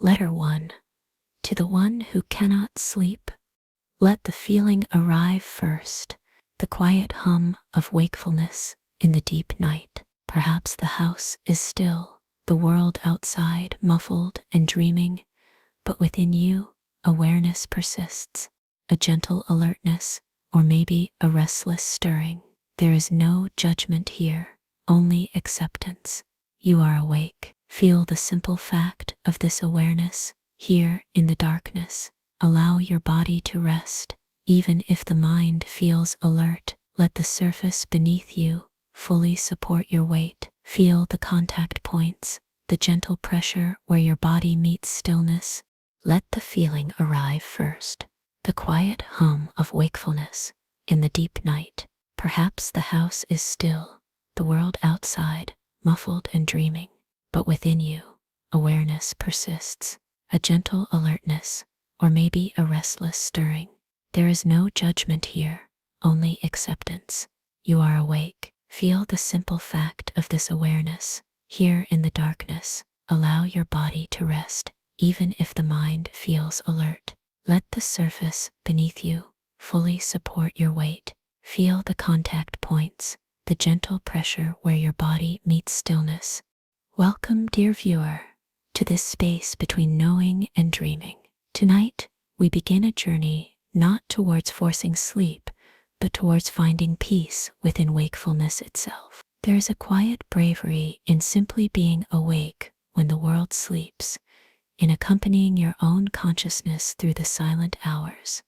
Letter 1. To the one who cannot sleep, let the feeling arrive first, the quiet hum of wakefulness in the deep night. Perhaps the house is still, the world outside muffled and dreaming, but within you, awareness persists, a gentle alertness, or maybe a restless stirring. There is no judgment here, only acceptance. You are awake. Feel the simple fact of this awareness here in the darkness. Allow your body to rest, even if the mind feels alert. Let the surface beneath you fully support your weight. Feel the contact points, the gentle pressure where your body meets stillness. Let the feeling arrive first, the quiet hum of wakefulness in the deep night. Perhaps the house is still, the world outside muffled and dreaming, but within you, awareness persists, a gentle alertness, or maybe a restless stirring. There is no judgment here, only acceptance. You are awake. Feel the simple fact of this awareness here in the darkness. Allow your body to rest, even if the mind feels alert. Let the surface beneath you fully support your weight. Feel the contact points, the gentle pressure where your body meets stillness. Welcome, dear viewer, to this space between knowing and dreaming. Tonight, we begin a journey not towards forcing sleep, but towards finding peace within wakefulness itself. There is a quiet bravery in simply being awake when the world sleeps, in accompanying your own consciousness through the silent hours.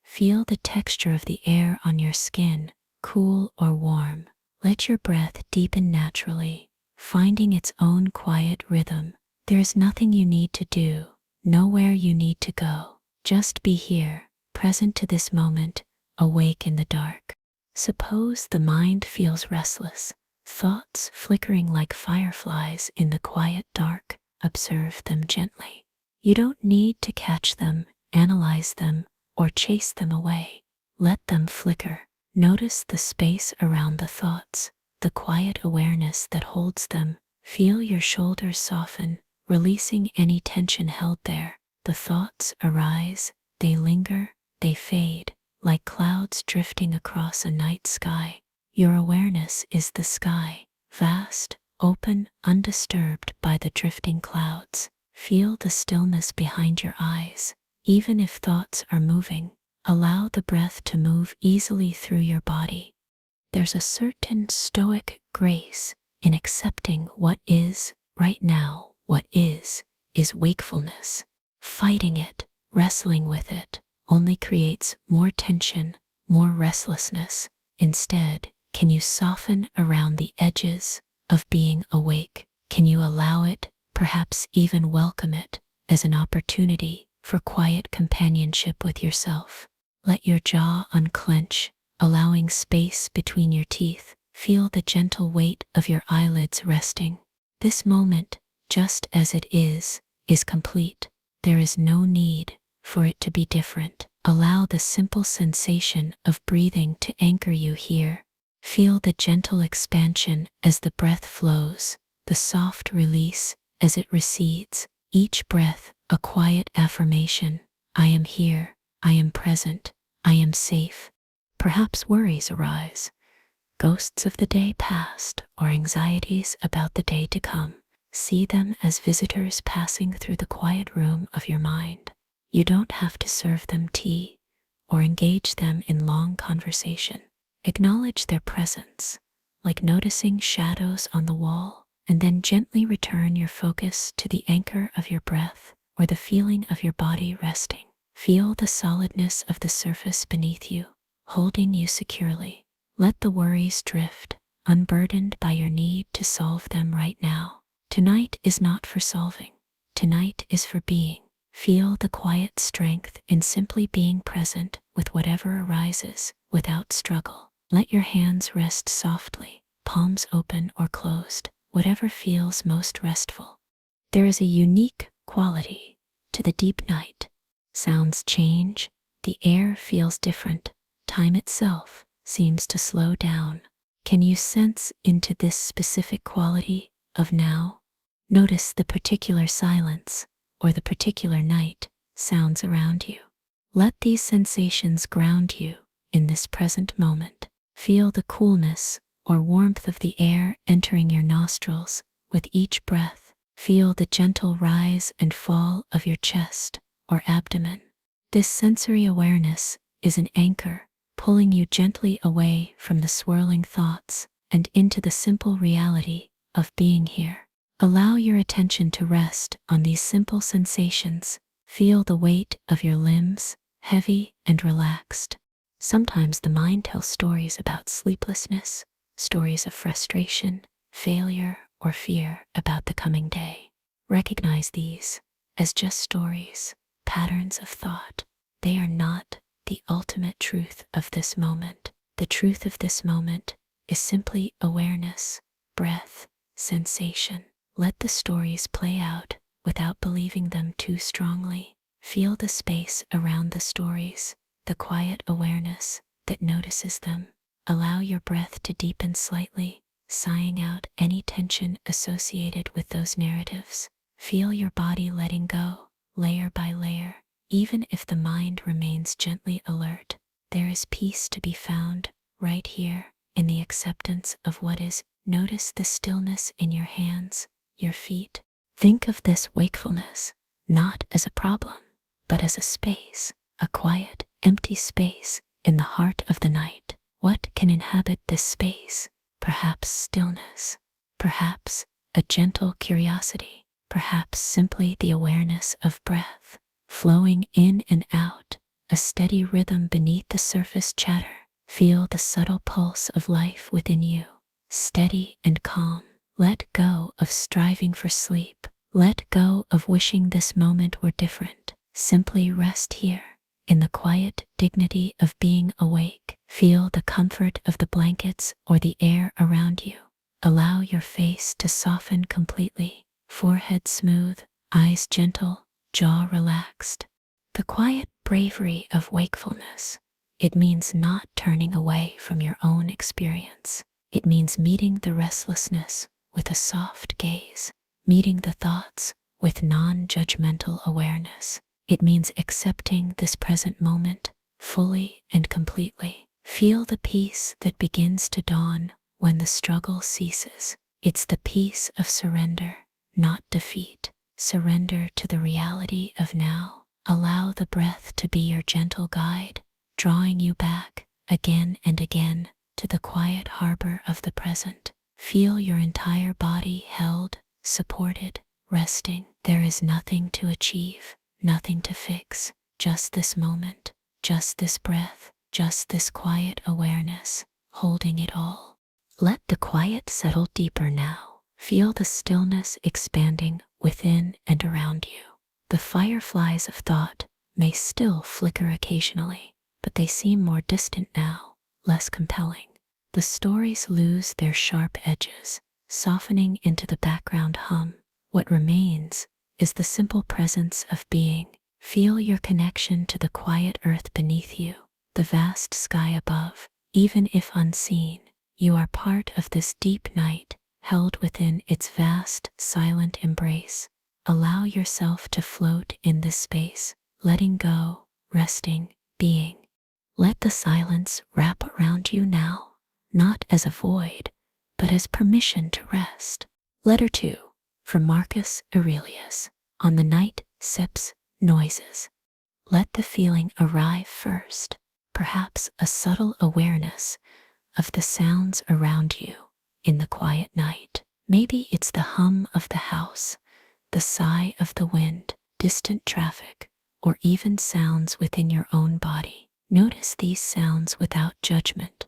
Feel the texture of the air on your skin, cool or warm. Let your breath deepen naturally, finding its own quiet rhythm. There is nothing you need to do, nowhere you need to go. Just be here, present to this moment, awake in the dark. Suppose the mind feels restless, thoughts flickering like fireflies in the quiet dark. Observe them gently. You don't need to catch them, analyze them, or chase them away. Let them flicker. Notice the space around the thoughts, the quiet awareness that holds them. Feel your shoulders soften, releasing any tension held there. The thoughts arise, they linger, they fade, like clouds drifting across a night sky. Your awareness is the sky, vast, open, undisturbed by the drifting clouds. Feel the stillness behind your eyes. Even if thoughts are moving, allow the breath to move easily through your body. There's a certain stoic grace in accepting what is right now. What is wakefulness. Fighting it, wrestling with it, only creates more tension, more restlessness. Instead, can you soften around the edges of being awake? Can you allow it, perhaps even welcome it, as an opportunity for quiet companionship with yourself? Let your jaw unclench, allowing space between your teeth. Feel the gentle weight of your eyelids resting. This moment, just as it is complete. There is no need for it to be different. Allow the simple sensation of breathing to anchor you here. Feel the gentle expansion as the breath flows, the soft release as it recedes. Each breath, a quiet affirmation. I am here, I am present, I am safe. Perhaps worries arise, ghosts of the day past, or anxieties about the day to come. See them as visitors passing through the quiet room of your mind. You don't have to serve them tea or engage them in long conversation. Acknowledge their presence, like noticing shadows on the wall, and then gently return your focus to the anchor of your breath or the feeling of your body resting. Feel the solidness of the surface beneath you, holding you securely. Let the worries drift, unburdened by your need to solve them right now. Tonight is not for solving. Tonight is for being. Feel the quiet strength in simply being present with whatever arises without struggle. Let your hands rest softly, palms open or closed, whatever feels most restful. There is a unique quality to the deep night. Sounds change, the air feels different, time itself seems to slow down. Can you sense into this specific quality of now? Notice the particular silence, or the particular night sounds around you. Let these sensations ground you in this present moment. Feel the coolness or warmth of the air entering your nostrils with each breath. Feel the gentle rise and fall of your chest or abdomen. This sensory awareness is an anchor, pulling you gently away from the swirling thoughts and into the simple reality of being here. Allow your attention to rest on these simple sensations. Feel the weight of your limbs, heavy and relaxed. Sometimes the mind tells stories about sleeplessness, stories of frustration, failure, or fear about the coming day. Recognize these as just stories, patterns of thought. They are not the ultimate truth of this moment. The truth of this moment is simply awareness, breath, sensation. Let the stories play out without believing them too strongly. Feel the space around the stories, the quiet awareness that notices them. Allow your breath to deepen slightly, sighing out any tension associated with those narratives. Feel your body letting go, layer by layer. Even if the mind remains gently alert, there is peace to be found right here in the acceptance of what is. Notice the stillness in your hands, your feet. Think of this wakefulness not as a problem, but as a space, a quiet, empty space in the heart of the night. What can inhabit this space? Perhaps stillness, perhaps a gentle curiosity, perhaps simply the awareness of breath flowing in and out, a steady rhythm beneath the surface chatter. Feel the subtle pulse of life within you, steady and calm. Let go of striving for sleep. Let go of wishing this moment were different. Simply rest here in the quiet dignity of being awake. Feel the comfort of the blankets or the air around you. Allow your face to soften completely, forehead smooth, eyes gentle, jaw relaxed. The quiet bravery of wakefulness. It means not turning away from your own experience. It means meeting the restlessness with a soft gaze, meeting the thoughts with non-judgmental awareness. It means accepting this present moment fully and completely. Feel the peace that begins to dawn when the struggle ceases. It's the peace of surrender, not defeat. Surrender to the reality of now. Allow the breath to be your gentle guide, drawing you back again and again to the quiet harbor of the present. Feel your entire body held, supported, resting. There is nothing to achieve, nothing to fix, just this moment, just this breath, just this quiet awareness, holding it all. Let the quiet settle deeper now. Feel the stillness expanding within and around you. The fireflies of thought may still flicker occasionally, but they seem more distant now, less compelling. The stories lose their sharp edges, softening into the background hum. What remains is the simple presence of being. Feel your connection to the quiet earth beneath you, the vast sky above. Even if unseen, you are part of this deep night, held within its vast, silent embrace. Allow yourself to float in this space, letting go, resting, being. Let the silence wrap around you now, not as a void, but as permission to rest. Letter 2, from Marcus Aurelius. On the night sips noises. Let the feeling arrive first, perhaps a subtle awareness of the sounds around you in the quiet night. Maybe it's the hum of the house, the sigh of the wind, distant traffic, or even sounds within your own body. Notice these sounds without judgment,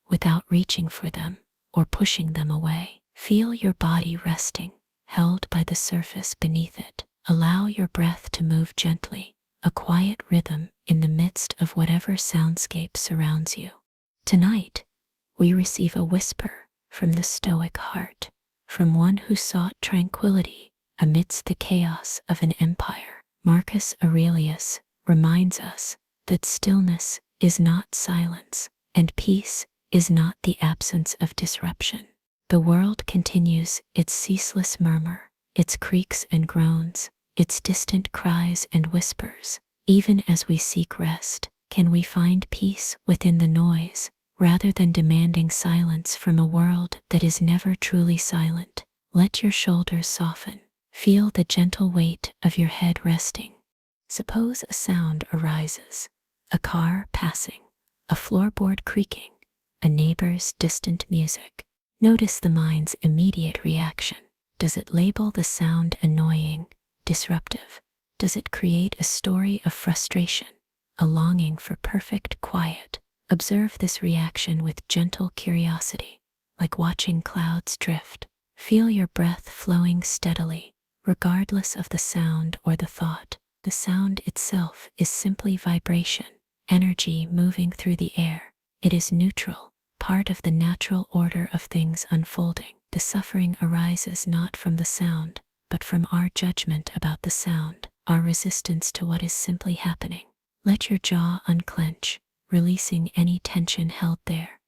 without reaching for them or pushing them away. Feel your body resting, held by the surface beneath it. Allow your breath to move gently, a quiet rhythm in the midst of whatever soundscape surrounds you. Tonight, we receive a whisper from the Stoic heart, from one who sought tranquility amidst the chaos of an empire. Marcus Aurelius reminds us that stillness is not silence, and peace is not the absence of disruption. The world continues its ceaseless murmur, its creaks and groans, its distant cries and whispers. Even as we seek rest, can we find peace within the noise, rather than demanding silence from a world that is never truly silent? Let your shoulders soften. Feel the gentle weight of your head resting. Suppose a sound arises, a car passing, a floorboard creaking, a neighbor's distant music. Notice the mind's immediate reaction. Does it label the sound annoying, disruptive? Does it create a story of frustration, a longing for perfect quiet? Observe this reaction with gentle curiosity, like watching clouds drift. Feel your breath flowing steadily, regardless of the sound or the thought. The sound itself is simply vibration, energy moving through the air. It is neutral, part of the natural order of things unfolding. The suffering arises not from the sound, but from our judgment about the sound, our resistance to what is simply happening. Let your jaw unclench, releasing any tension held there.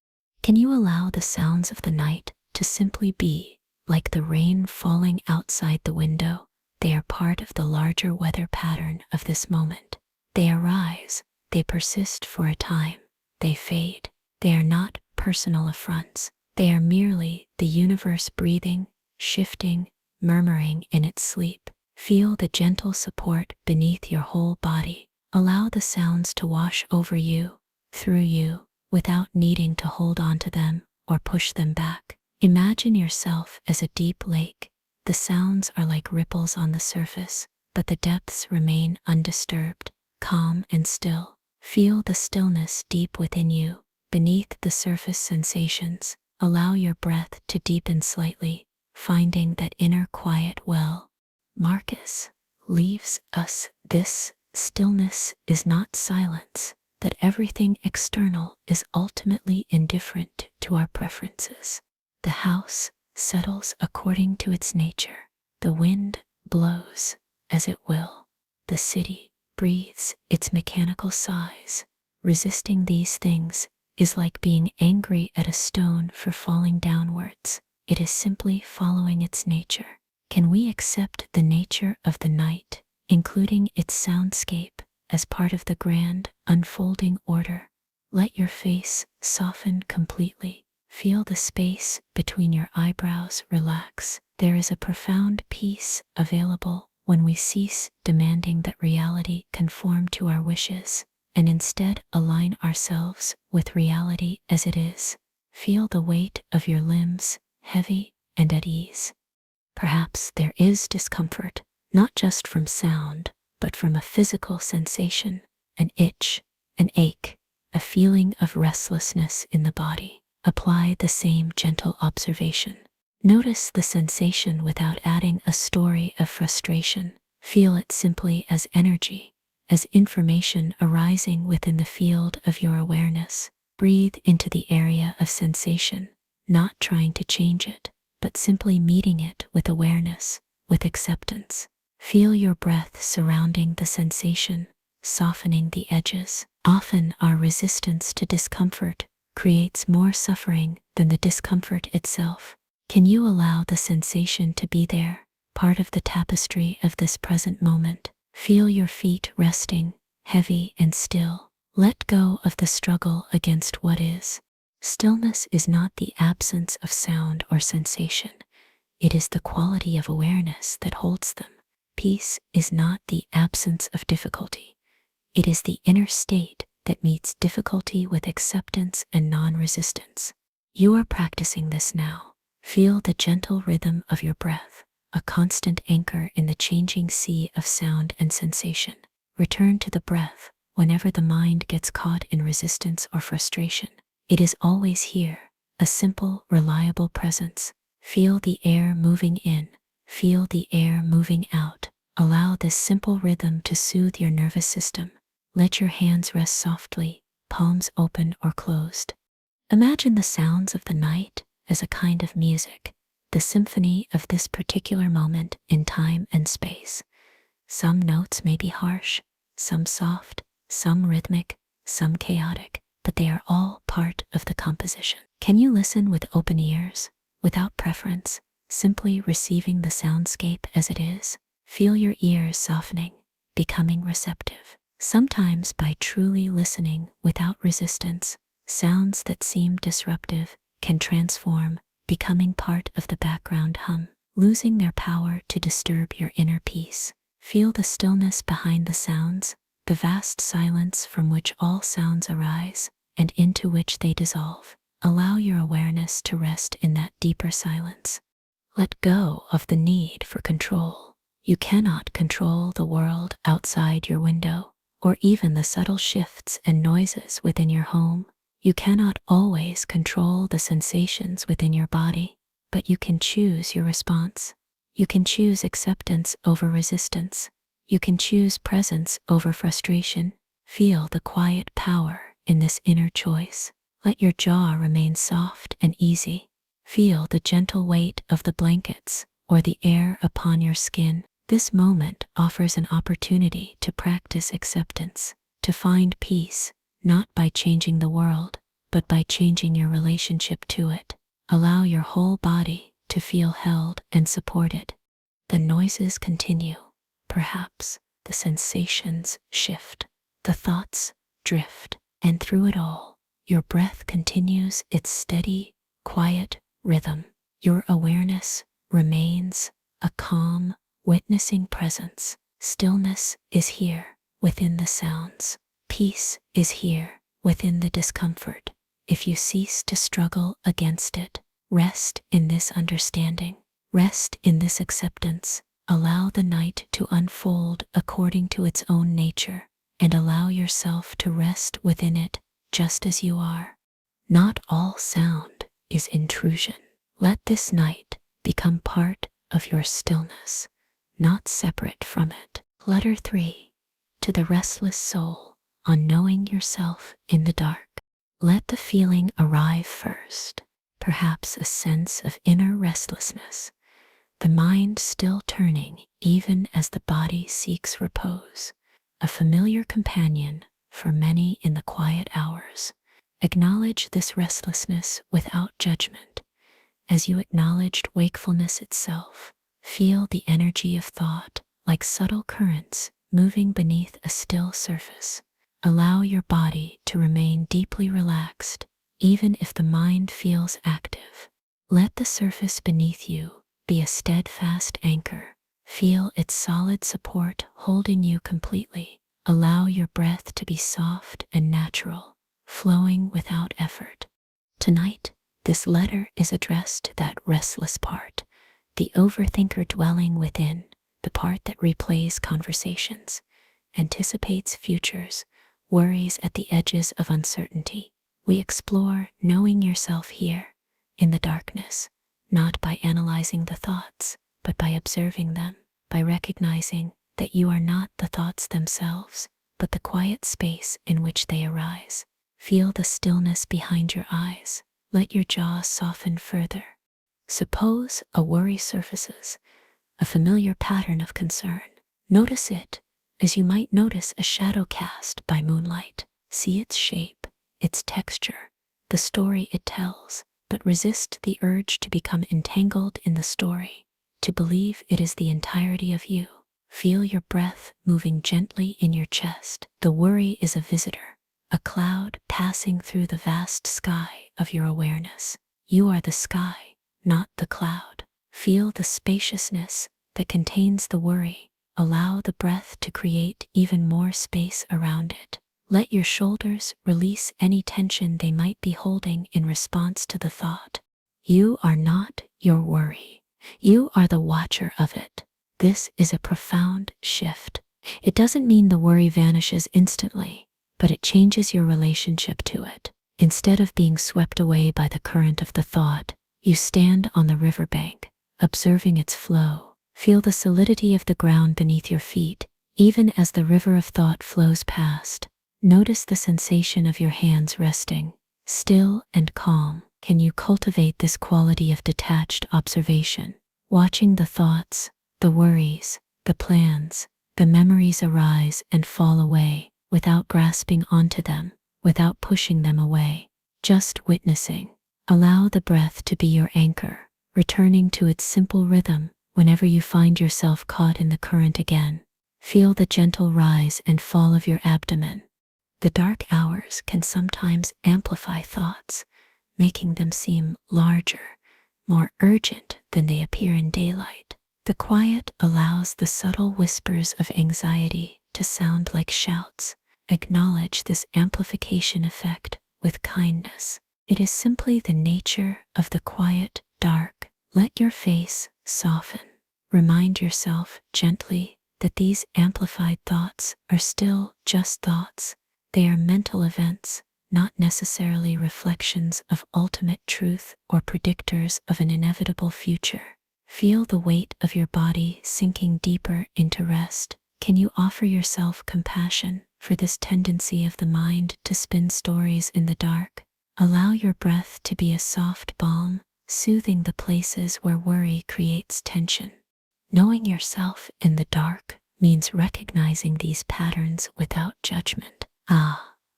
Can you allow the sounds of the night to simply be, like the rain falling outside the window? They are part of the larger weather pattern of this moment. They arise, they persist for a time, they fade. They are not personal affronts. They are merely the universe breathing, shifting, murmuring in its sleep. Feel the gentle support beneath your whole body. Allow the sounds to wash over you, through you, without needing to hold on to them or push them back. Imagine yourself as a deep lake. The sounds are like ripples on the surface, but the depths remain undisturbed, calm and still. Feel the stillness deep within you. Beneath the surface sensations, allow your breath to deepen slightly, finding that inner quiet well. Marcus leaves us this stillness is not silence, that everything external is ultimately indifferent to our preferences. The house settles according to its nature. The wind blows as it will. The city breathes its mechanical sighs. Resisting these things is like being angry at a stone for falling downwards. It is simply following its nature. Can we accept the nature of the night, including its soundscape, as part of the grand, unfolding order? Let your face soften completely. Feel the space between your eyebrows relax. There is a profound peace available when we cease demanding that reality conform to our wishes, and instead align ourselves with reality as it is. Feel the weight of your limbs, heavy and at ease. Perhaps there is discomfort, not just from sound, but from a physical sensation, an itch, an ache, a feeling of restlessness in the body. Apply the same gentle observation. Notice the sensation without adding a story of frustration. Feel it simply as energy, as information arising within the field of your awareness. Breathe into the area of sensation, not trying to change it, but simply meeting it with awareness, with acceptance. Feel your breath surrounding the sensation, softening the edges. Often our resistance to discomfort creates more suffering than the discomfort itself. Can you allow the sensation to be there, part of the tapestry of this present moment? Feel your feet resting, heavy and still. Let go of the struggle against what is. Stillness is not the absence of sound or sensation. It is the quality of awareness that holds them. Peace is not the absence of difficulty. It is the inner state that meets difficulty with acceptance and non-resistance. You are practicing this now. Feel the gentle rhythm of your breath, a constant anchor in the changing sea of sound and sensation. Return to the breath whenever the mind gets caught in resistance or frustration. It is always here, a simple, reliable presence. Feel the air moving in, feel the air moving out. Allow this simple rhythm to soothe your nervous system. Let your hands rest softly, palms open or closed. Imagine the sounds of the night as a kind of music, the symphony of this particular moment in time and space. Some notes may be harsh, some soft, some rhythmic, some chaotic, but they are all part of the composition. Can you listen with open ears, without preference, simply receiving the soundscape as it is? Feel your ears softening, becoming receptive. Sometimes by truly listening without resistance, sounds that seem disruptive can transform, becoming part of the background hum, losing their power to disturb your inner peace. Feel the stillness behind the sounds, the vast silence from which all sounds arise and into which they dissolve. Allow your awareness to rest in that deeper silence. Let go of the need for control. You cannot control the world outside your window, or even the subtle shifts and noises within your home. You cannot always control the sensations within your body, but you can choose your response. You can choose acceptance over resistance. You can choose presence over frustration. Feel the quiet power in this inner choice. Let your jaw remain soft and easy. Feel the gentle weight of the blankets or the air upon your skin. This moment offers an opportunity to practice acceptance, to find peace, not by changing the world, but by changing your relationship to it. Allow your whole body to feel held and supported. The noises continue. Perhaps the sensations shift, the thoughts drift, and through it all, your breath continues its steady, quiet rhythm. Your awareness remains a calm, witnessing presence. Stillness is here within the sounds. Peace is here within the discomfort. If you cease to struggle against it, rest in this understanding. Rest in this acceptance. Allow the night to unfold according to its own nature, and allow yourself to rest within it just as you are. Not all sound is intrusion. Let this night become part of your stillness, not separate from it. Letter 3. To the restless soul, on knowing yourself in the dark. Let the feeling arrive first, perhaps a sense of inner restlessness, the mind still turning even as the body seeks repose, a familiar companion for many in the quiet hours. Acknowledge this restlessness without judgment. As you acknowledged wakefulness itself, feel the energy of thought like subtle currents moving beneath a still surface. Allow your body to remain deeply relaxed, even if the mind feels active. Let the surface beneath you be a steadfast anchor. Feel its solid support holding you completely. Allow your breath to be soft and natural, flowing without effort. Tonight, this letter is addressed to that restless part, the overthinker dwelling within, the part that replays conversations, anticipates futures, worries at the edges of uncertainty. We explore knowing yourself here, in the darkness, not by analyzing the thoughts, but by observing them, by recognizing that you are not the thoughts themselves, but the quiet space in which they arise. Feel the stillness behind your eyes. Let your jaw soften further. Suppose a worry surfaces, a familiar pattern of concern. Notice it as you might notice a shadow cast by moonlight. See its shape, its texture, the story it tells, but resist the urge to become entangled in the story, to believe it is the entirety of you. Feel your breath moving gently in your chest. The worry is a visitor, a cloud passing through the vast sky of your awareness. You are the sky, not the cloud. Feel the spaciousness that contains the worry. Allow the breath to create even more space around it. Let your shoulders release any tension they might be holding in response to the thought. You are not your worry. You are the watcher of it. This is a profound shift. It doesn't mean the worry vanishes instantly, but it changes your relationship to it. Instead of being swept away by the current of the thought, you stand on the riverbank, observing its flow. Feel the solidity of the ground beneath your feet, even as the river of thought flows past. Notice the sensation of your hands resting, still and calm. Can you cultivate this quality of detached observation, watching the thoughts, the worries, the plans, the memories arise and fall away, without grasping onto them, without pushing them away, just witnessing? Allow the breath to be your anchor, returning to its simple rhythm Whenever you find yourself caught in the current again, feel the gentle rise and fall of your abdomen. The dark hours can sometimes amplify thoughts, making them seem larger, more urgent than they appear in daylight. The quiet allows the subtle whispers of anxiety to sound like shouts. Acknowledge this amplification effect with kindness. It is simply the nature of the quiet dark. Let your face soften. Remind yourself gently that these amplified thoughts are still just thoughts. They are mental events, not necessarily reflections of ultimate truth or predictors of an inevitable future. Feel the weight of your body sinking deeper into rest. Can you offer yourself compassion for this tendency of the mind to spin stories in the dark? Allow your breath to be a soft balm, soothing the places where worry creates tension. Knowing yourself in the dark means recognizing these patterns without judgment.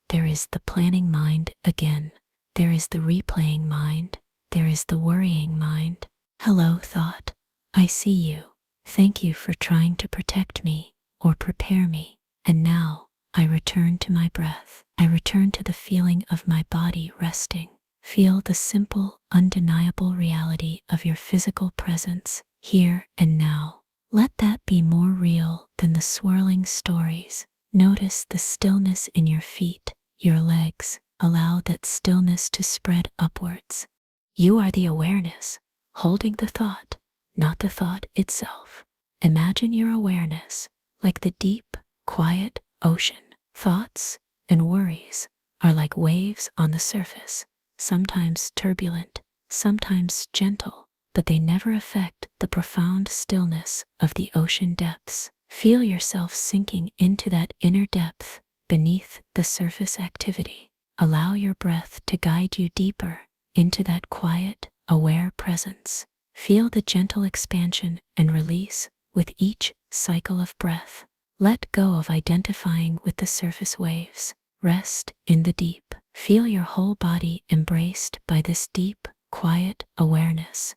There is the planning mind again. There is the replaying mind. There is the worrying mind. Hello, thought. I see you. Thank you for trying to protect me or prepare me. And now, I return to my breath. I return to the feeling of my body resting. Feel the simple, undeniable reality of your physical presence here and now. Let that be more real than the swirling stories. Notice the stillness in your feet, your legs. Allow that stillness to spread upwards. You are the awareness, holding the thought, not the thought itself. Imagine your awareness like the deep, quiet ocean. Thoughts and worries are like waves on the surface, sometimes turbulent, sometimes gentle, but they never affect the profound stillness of the ocean depths. Feel yourself sinking into that inner depth beneath the surface activity. Allow your breath to guide you deeper into that quiet, aware presence. Feel the gentle expansion and release with each cycle of breath. Let go of identifying with the surface waves. Rest in the deep. Feel your whole body embraced by this deep, quiet awareness.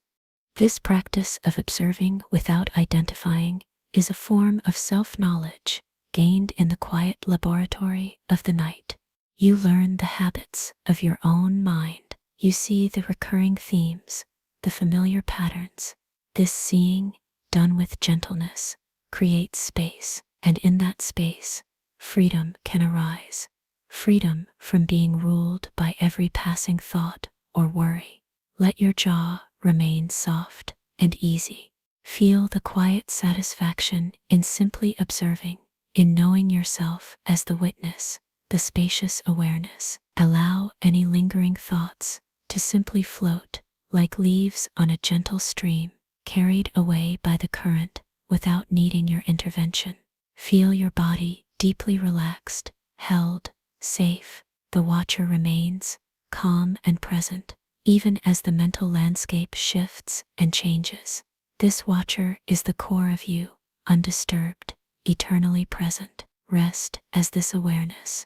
This practice of observing without identifying is a form of self-knowledge gained in the quiet laboratory of the night. You learn the habits of your own mind. You see the recurring themes, the familiar patterns. This seeing, done with gentleness, creates space, and in that space, freedom can arise. Freedom from being ruled by every passing thought or worry. Let your jaw remain soft and easy. Feel the quiet satisfaction in simply observing, in knowing yourself as the witness, the spacious awareness. Allow any lingering thoughts to simply float like leaves on a gentle stream, carried away by the current without needing your intervention. Feel your body deeply relaxed, held, safe. The watcher remains calm and present, even as the mental landscape shifts and changes. This watcher is the core of you, undisturbed, eternally present. Rest as this awareness.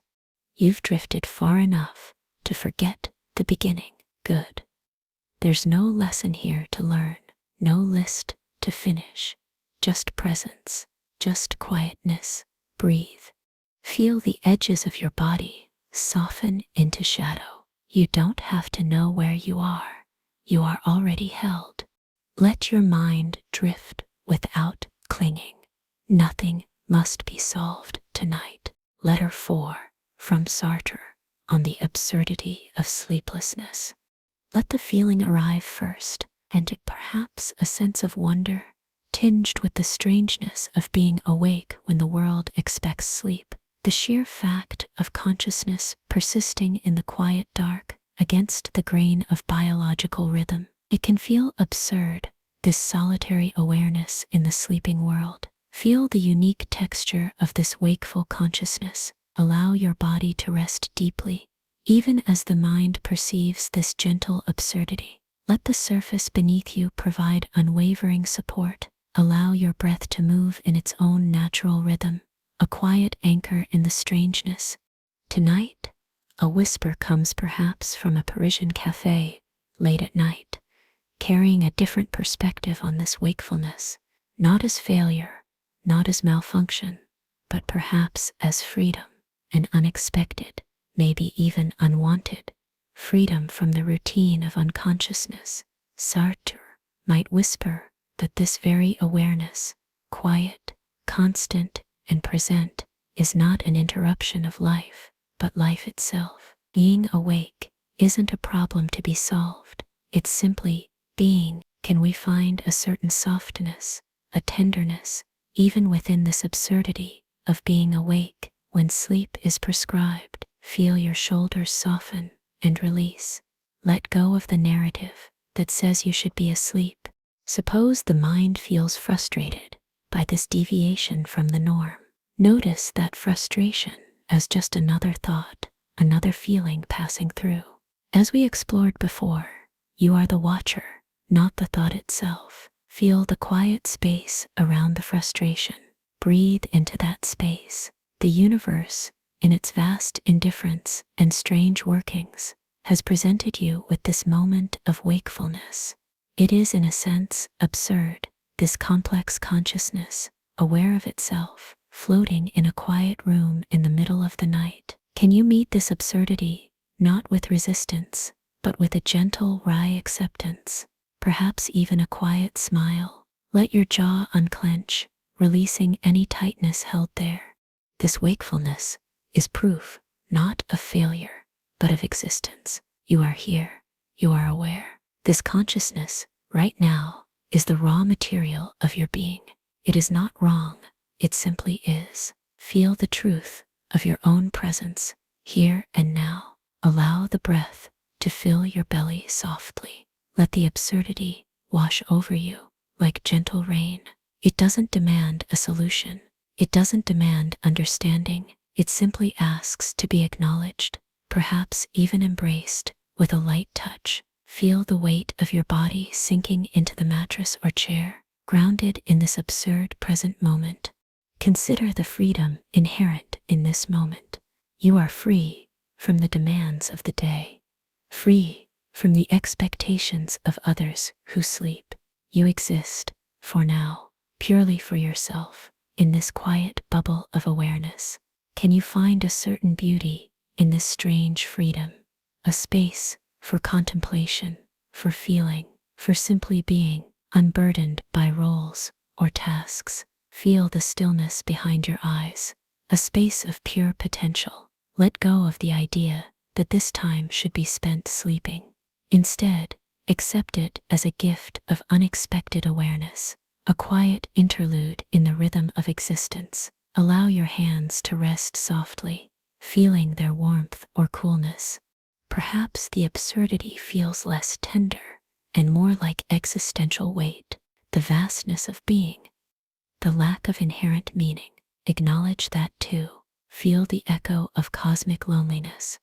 You've drifted far enough to forget the beginning. Good. There's no lesson here to learn, no list to finish, just presence, just quietness. Breathe. Feel the edges of your body soften into shadow. You don't have to know where you are. You are already held. Let your mind drift without clinging. Nothing must be solved tonight. Letter 4 from Sartre on the absurdity of sleeplessness. Let the feeling arrive first, and perhaps a sense of wonder, tinged with the strangeness of being awake when the world expects sleep. The sheer fact of consciousness persisting in the quiet dark against the grain of biological rhythm. It can feel absurd, this solitary awareness in the sleeping world. Feel the unique texture of this wakeful consciousness. Allow your body to rest deeply, even as the mind perceives this gentle absurdity. Let the surface beneath you provide unwavering support. Allow your breath to move in its own natural rhythm, a quiet anchor in the strangeness. Tonight, a whisper comes perhaps from a Parisian cafe, late at night, carrying a different perspective on this wakefulness. not as failure, not as malfunction, but perhaps as freedom, an unexpected, maybe even unwanted, freedom from the routine of unconsciousness. Sartre might whisper that this very awareness, quiet, constant, and present, is not an interruption of life, but life itself. Being awake isn't a problem to be solved, it's simply being. Can we find a certain softness, a tenderness, even within this absurdity of being awake when sleep is prescribed? Feel your shoulders soften and release. Let go of the narrative that says you should be asleep. Suppose the mind feels frustrated by this deviation from the norm. Notice that frustration as just another thought, another feeling passing through. As we explored before, you are the watcher, not the thought itself. Feel the quiet space around the frustration. Breathe into that space. The universe, in its vast indifference and strange workings, has presented you with this moment of wakefulness. It is, in a sense, absurd, this complex consciousness, aware of itself, floating in a quiet room in the middle of the night. Can you meet this absurdity, not with resistance, but with a gentle, wry acceptance, perhaps even a quiet smile? Let your jaw unclench, releasing any tightness held there. This wakefulness is proof, not of failure, but of existence. You are here. You are aware. This consciousness, right now, is the raw material of your being. It is not wrong. It simply is. Feel the truth of your own presence, here and now. Allow the breath to fill your belly softly. Let the absurdity wash over you like gentle rain. It doesn't demand a solution. It doesn't demand understanding. It simply asks to be acknowledged, perhaps even embraced with a light touch. Feel the weight of your body sinking into the mattress or chair, grounded in this absurd present moment. Consider the freedom inherent in this moment. You are free from the demands of the day, free from the expectations of others who sleep. You exist, for now, purely for yourself, in this quiet bubble of awareness. Can you find a certain beauty in this strange freedom? A space for contemplation, for feeling, for simply being, unburdened by roles or tasks. Feel the stillness behind your eyes, a space of pure potential. Let go of the idea that this time should be spent sleeping. Instead, accept it as a gift of unexpected awareness, a quiet interlude in the rhythm of existence. Allow your hands to rest softly, feeling their warmth or coolness. Perhaps the absurdity feels less tender and more like existential weight, the vastness of being, the lack of inherent meaning. Acknowledge that too. Feel the echo of cosmic loneliness,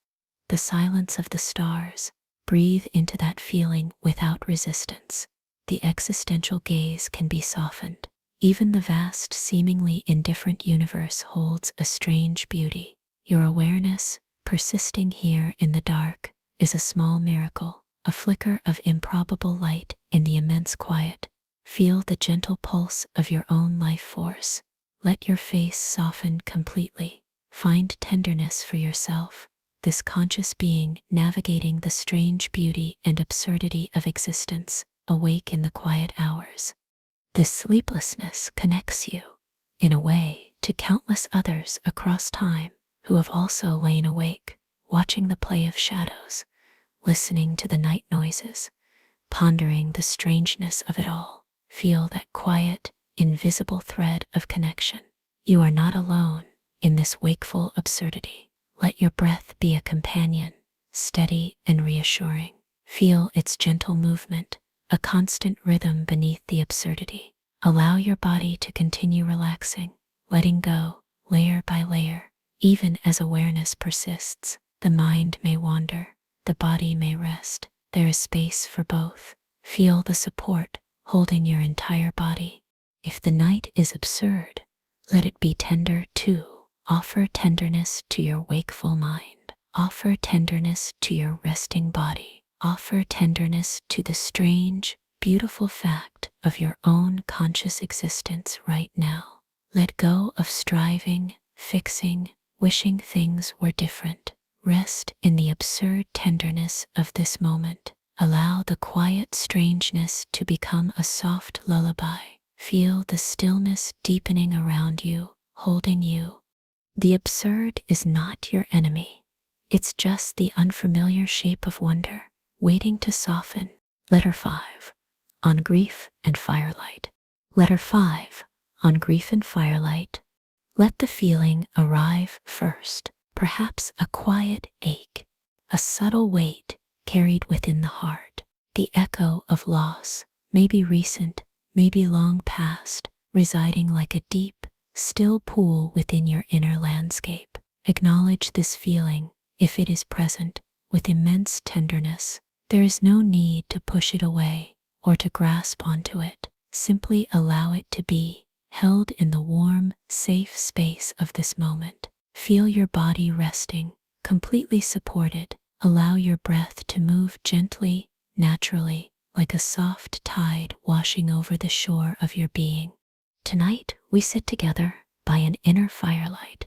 the silence of the stars. Breathe into that feeling without resistance. The existential gaze can be softened. Even the vast, seemingly indifferent universe holds a strange beauty. Your awareness, persisting here in the dark, is a small miracle, a flicker of improbable light in the immense quiet. Feel the gentle pulse of your own life force. Let your face soften completely. Find tenderness for yourself, this conscious being navigating the strange beauty and absurdity of existence, awake in the quiet hours. This sleeplessness connects you, in a way, to countless others across time who have also lain awake, watching the play of shadows, listening to the night noises, pondering the strangeness of it all. Feel that quiet, invisible thread of connection. You are not alone in this wakeful absurdity. Let your breath be a companion, steady and reassuring. Feel its gentle movement, a constant rhythm beneath the absurdity. Allow your body to continue relaxing, letting go, layer by layer. Even as awareness persists, the mind may wander, the body may rest. There is space for both. Feel the support holding your entire body. If the night is absurd, let it be tender too. Offer tenderness to your wakeful mind. Offer tenderness to your resting body. Offer tenderness to the strange, beautiful fact of your own conscious existence right now. Let go of striving, fixing, wishing things were different. Rest in the absurd tenderness of this moment. Allow the quiet strangeness to become a soft lullaby. Feel the stillness deepening around you, holding you. The absurd is not your enemy. It's just the unfamiliar shape of wonder, waiting to soften. Letter 5. On grief and firelight. Letter 5. On grief and firelight. Let the feeling arrive first. Perhaps a quiet ache, a subtle weight carried within the heart. The echo of loss, maybe recent, maybe long past, residing like a deep, still pool within your inner landscape. Acknowledge this feeling, if it is present, with immense tenderness. There is no need to push it away or to grasp onto it. Simply allow it to be, held in the warm, safe space of this moment. Feel your body resting, completely supported. Allow your breath to move gently, naturally, like a soft tide washing over the shore of your being. Tonight, we sit together by an inner firelight,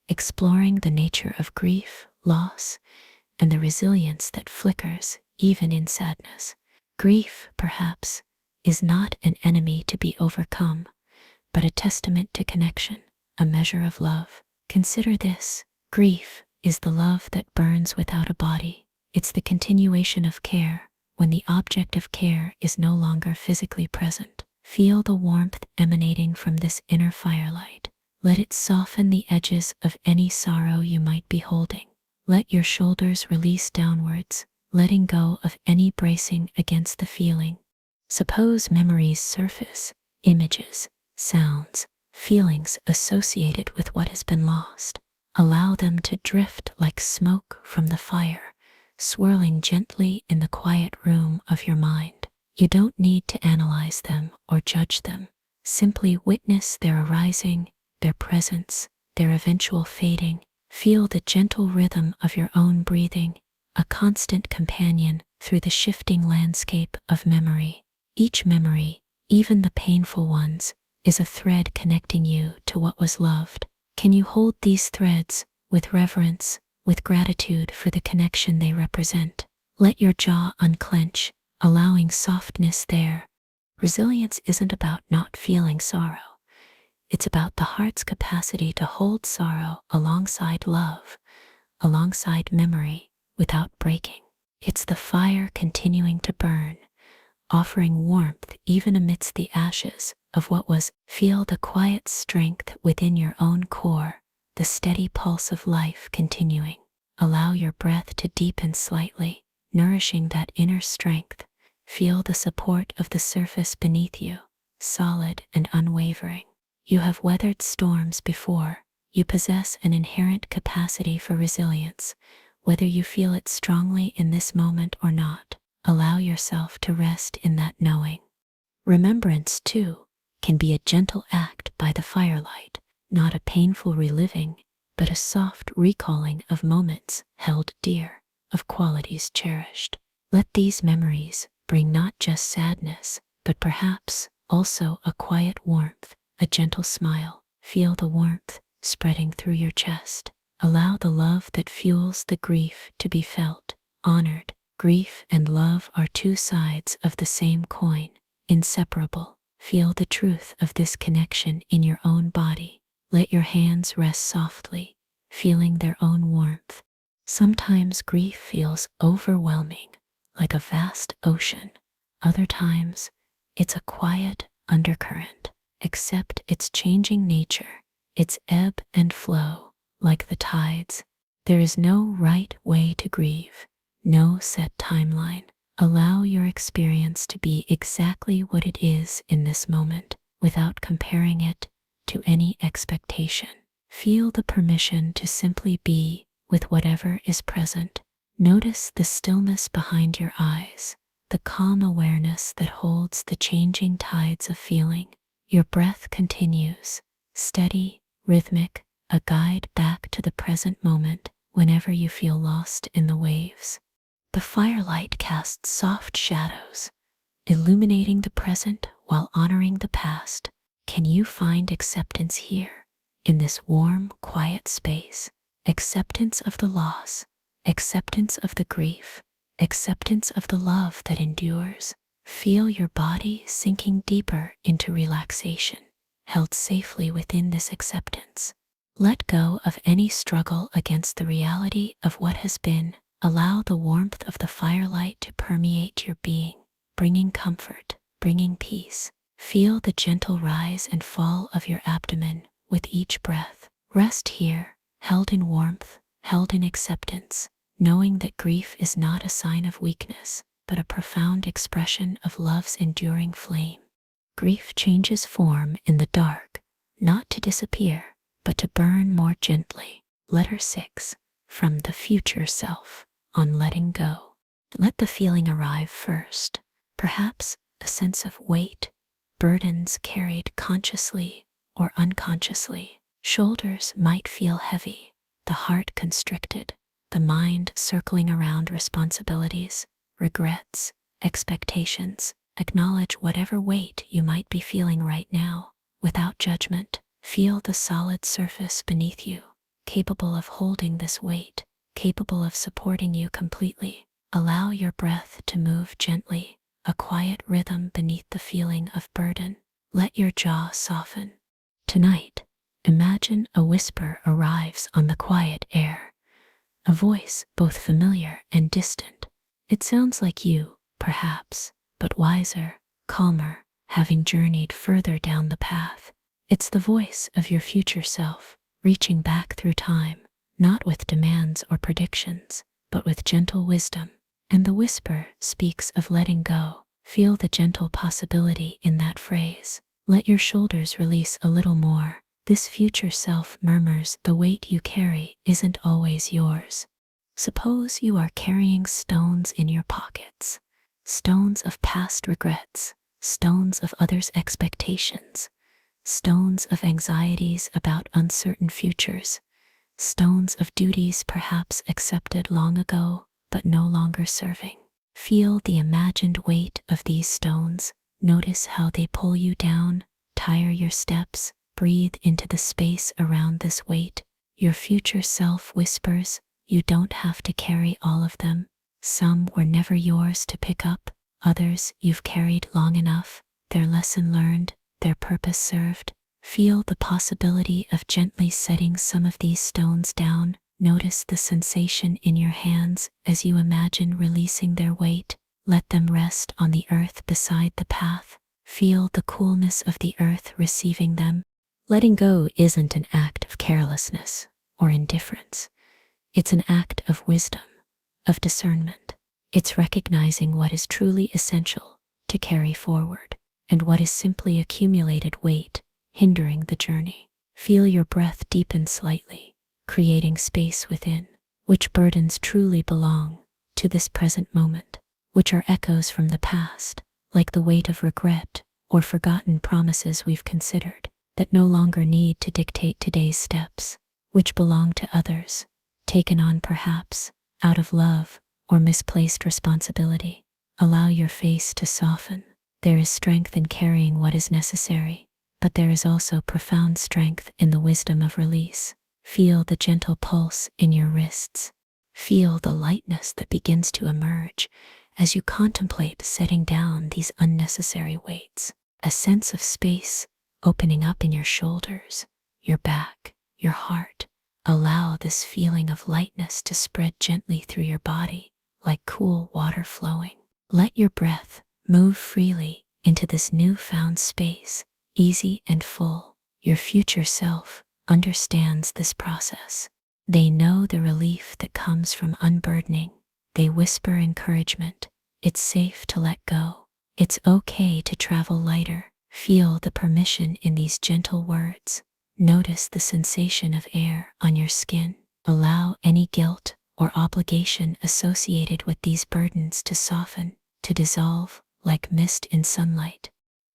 exploring the nature of grief, loss, and the resilience that flickers even in sadness. Grief, perhaps, is not an enemy to be overcome, but a testament to connection, a measure of love. Consider this: grief is the love that burns without a body. It's the continuation of care when the object of care is no longer physically present. Feel the warmth emanating from this inner firelight. Let it soften the edges of any sorrow you might be holding. Let your shoulders release downwards, letting go of any bracing against the feeling. Suppose memories surface, images, sounds, feelings associated with what has been lost. Allow them to drift like smoke from the fire, swirling gently in the quiet room of your mind. You don't need to analyze them or judge them. Simply witness their arising, their presence, their eventual fading. Feel the gentle rhythm of your own breathing, a constant companion through the shifting landscape of memory. Each memory, even the painful ones, is a thread connecting you to what was loved. Can you hold these threads with reverence, with gratitude for the connection they represent? Let your jaw unclench, allowing softness there. Resilience isn't about not feeling sorrow. It's about the heart's capacity to hold sorrow alongside love, alongside memory, without breaking. It's the fire continuing to burn, offering warmth even amidst the ashes of what was. Feel the quiet strength within your own core, the steady pulse of life continuing. Allow your breath to deepen slightly, nourishing that inner strength. Feel the support of the surface beneath you, solid and unwavering. You have weathered storms before. You possess an inherent capacity for resilience, whether you feel it strongly in this moment or not. Allow yourself to rest in that knowing. Remembrance, too, can be a gentle act by the firelight, not a painful reliving, but a soft recalling of moments held dear, of qualities cherished. Let these memories bring not just sadness, but perhaps also a quiet warmth, a gentle smile. Feel the warmth spreading through your chest. Allow the love that fuels the grief to be felt, honored. Grief and love are two sides of the same coin, inseparable. Feel the truth of this connection in your own body. Let your hands rest softly, feeling their own warmth. Sometimes grief feels overwhelming, like a vast ocean. Other times, it's a quiet undercurrent. Accept its changing nature, its ebb and flow, like the tides. There is no right way to grieve, no set timeline. Allow your experience to be exactly what it is in this moment, without comparing it to any expectation. Feel the permission to simply be with whatever is present. Notice the stillness behind your eyes, the calm awareness that holds the changing tides of feeling. Your breath continues, steady, rhythmic, a guide back to the present moment whenever you feel lost in the waves. The firelight casts soft shadows, illuminating the present while honoring the past. Can you find acceptance here, in this warm, quiet space? Acceptance of the loss, acceptance of the grief, acceptance of the love that endures. Feel your body sinking deeper into relaxation, held safely within this acceptance. Let go of any struggle against the reality of what has been. Allow the warmth of the firelight to permeate your being, bringing comfort, bringing peace. Feel the gentle rise and fall of your abdomen with each breath. Rest here, held in warmth, held in acceptance, knowing that grief is not a sign of weakness, but a profound expression of love's enduring flame. Grief changes form in the dark, not to disappear, but to burn more gently. Letter 6, from the future self, on letting go. Let the feeling arrive first, perhaps a sense of weight, burdens carried consciously or unconsciously. Shoulders might feel heavy, the heart constricted, the mind circling around responsibilities, regrets, expectations. Acknowledge whatever weight you might be feeling right now, without judgment. Feel the solid surface beneath you, capable of holding this weight, capable of supporting you completely. Allow your breath to move gently, a quiet rhythm beneath the feeling of burden. Let your jaw soften. Tonight, imagine a whisper arrives on the quiet air, a voice both familiar and distant. It sounds like you, perhaps, but wiser, calmer, having journeyed further down the path. It's the voice of your future self, reaching back through time, not with demands or predictions, but with gentle wisdom. And the whisper speaks of letting go. Feel the gentle possibility in that phrase. Let your shoulders release a little more. This future self murmurs, the weight you carry isn't always yours. Suppose you are carrying stones in your pockets, stones of past regrets, stones of others' expectations, stones of anxieties about uncertain futures, stones of duties perhaps accepted long ago but no longer serving. Feel the imagined weight of these stones. Notice how they pull you down, tire your steps. Breathe into the space around this weight. Your future self whispers, you don't have to carry all of them. Some were never yours to pick up, others you've carried long enough. Their lesson learned, their purpose served. Feel the possibility of gently setting some of these stones down. Notice the sensation in your hands as you imagine releasing their weight. Let them rest on the earth beside the path. Feel the coolness of the earth receiving them. Letting go isn't an act of carelessness or indifference. It's an act of wisdom, of discernment. It's recognizing what is truly essential to carry forward and what is simply accumulated weight, hindering the journey. Feel your breath deepen slightly, creating space within. Which burdens truly belong to this present moment? Which are echoes from the past, like the weight of regret or forgotten promises we've considered, that no longer need to dictate today's steps? Which belong to others, taken on perhaps out of love or misplaced responsibility? Allow your face to soften. There is strength in carrying what is necessary, but there is also profound strength in the wisdom of release. Feel the gentle pulse in your wrists. Feel the lightness that begins to emerge as you contemplate setting down these unnecessary weights. A sense of space opening up in your shoulders, your back, your heart. Allow this feeling of lightness to spread gently through your body, like cool water flowing. Let your breath move freely into this newfound space, easy and full. Your future self understands this process. They know the relief that comes from unburdening. They whisper encouragement. It's safe to let go. It's okay to travel lighter. Feel the permission in these gentle words. Notice the sensation of air on your skin. Allow any guilt or obligation associated with these burdens to soften, to dissolve like mist in sunlight.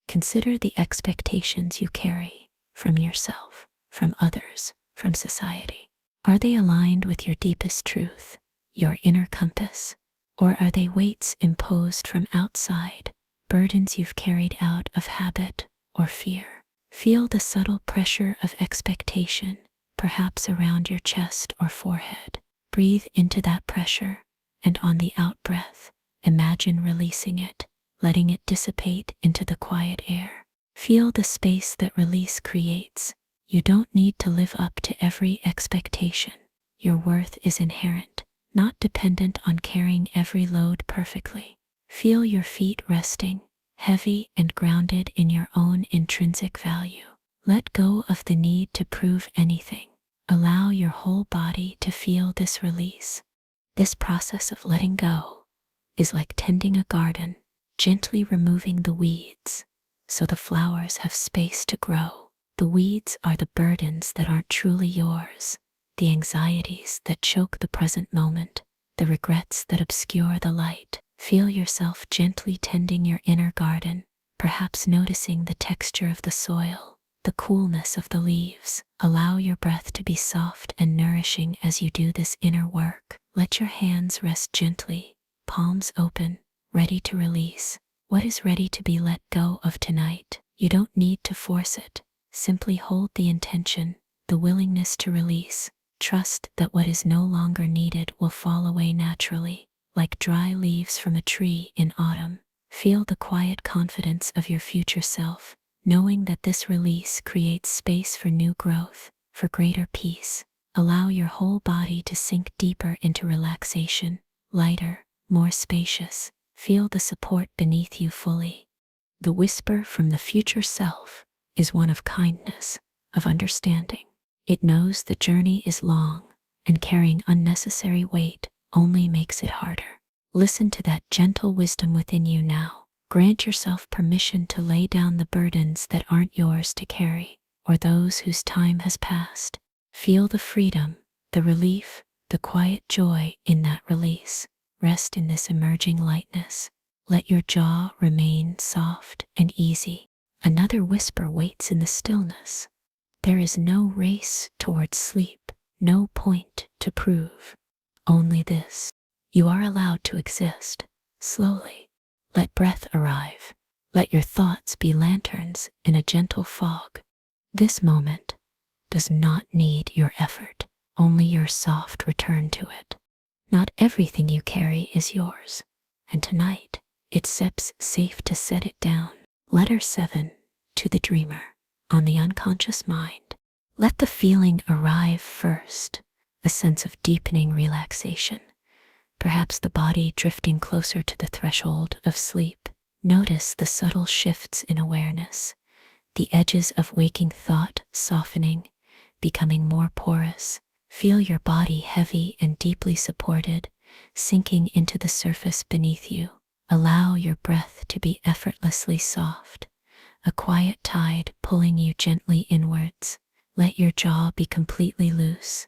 Consider the expectations you carry from yourself, from others, from society. Are they aligned with your deepest truth, your inner compass, or are they weights imposed from outside, burdens you've carried out of habit or fear. Feel the subtle pressure of expectation, perhaps around your chest or forehead. Breathe into that pressure, and on the out-breath, imagine releasing it, letting it dissipate into the quiet air. Feel the space that release creates. You don't need to live up to every expectation. Your worth is inherent, not dependent on carrying every load perfectly. Feel your feet resting, heavy and grounded in your own intrinsic value. Let go of the need to prove anything. Allow your whole body to feel this release. This process of letting go is like tending a garden, gently removing the weeds so the flowers have space to grow. The weeds are the burdens that aren't truly yours, the anxieties that choke the present moment, the regrets that obscure the light. Feel yourself gently tending your inner garden, perhaps noticing the texture of the soil, the coolness of the leaves. Allow your breath to be soft and nourishing as you do this inner work. Let your hands rest gently, palms open, ready to release. What is ready to be let go of tonight? You don't need to force it. Simply hold the intention, the willingness to release. Trust that what is no longer needed will fall away naturally, like dry leaves from a tree in autumn. Feel the quiet confidence of your future self, knowing that this release creates space for new growth, for greater peace. Allow your whole body to sink deeper into relaxation, lighter, more spacious. Feel the support beneath you fully. The whisper from the future self is one of kindness, of understanding. It knows the journey is long, and carrying unnecessary weight only makes it harder. Listen to that gentle wisdom within you now. Grant yourself permission to lay down the burdens that aren't yours to carry, or those whose time has passed. Feel the freedom, the relief, the quiet joy in that release. Rest in this emerging lightness. Let your jaw remain soft and easy. Another whisper waits in the stillness. There is no race towards sleep, no point to prove. Only this: you are allowed to exist, slowly. Let breath arrive. Let your thoughts be lanterns in a gentle fog. This moment does not need your effort, only your soft return to it. Not everything you carry is yours, and tonight it's safe to set it down. Letter 7, to the dreamer, on the unconscious mind. Let the feeling arrive first, a sense of deepening relaxation, perhaps the body drifting closer to the threshold of sleep. Notice the subtle shifts in awareness, the edges of waking thought softening, becoming more porous. Feel your body heavy and deeply supported, sinking into the surface beneath you. Allow your breath to be effortlessly soft, a quiet tide pulling you gently inwards. Let your jaw be completely loose.